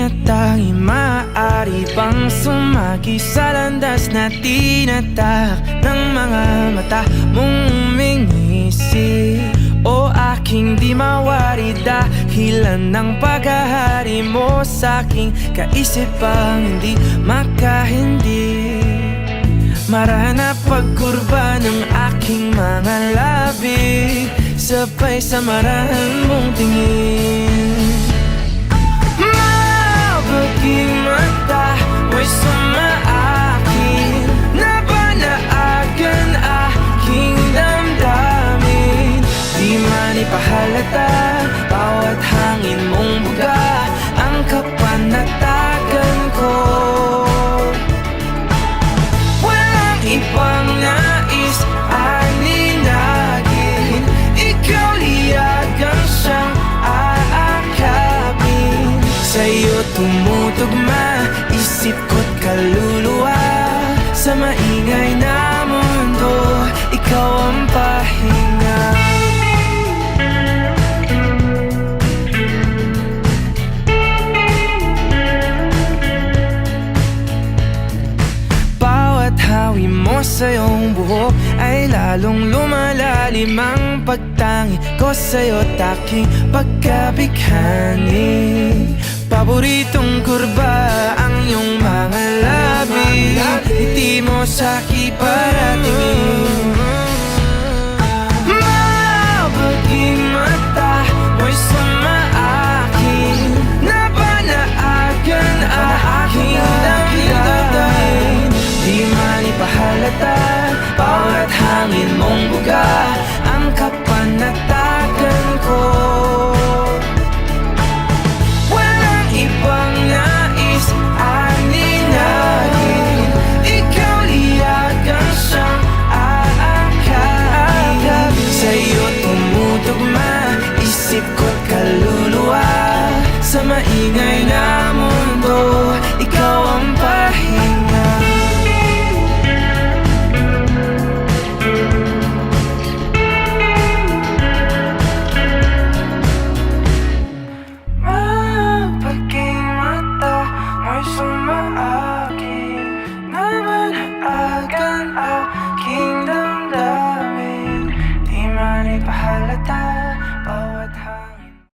tinatangi, maaari bang sumagi sa landas na tinatak ng mga mata mong umingisi? O aking di mawari dahilan ng paghahari mo sa'king kaisipang hindi makahindi. Marana pagkurba ng aking mga labi, sabay sa marahan mong tingin. Mabuting mata, mo'y sumaakin, nabanaagan aking damdamin. Di man ipahalata, bawat hangin mong buga ang kapanatagan ko. Walang ibang nais aninagin, ikaw liyagang siyang aakapin. Sa'yo tumutugma isip ko't kaluluwa, sa maingay na mundo ikaw ang pahinga. Hawi mo sa iyong buhok ay lalong lumalalim ang pagtangi ko sa'yo't aking pagkabighani. Paboritong kurba ang iyong mga labi, ngiti mo sa'ki paratingin.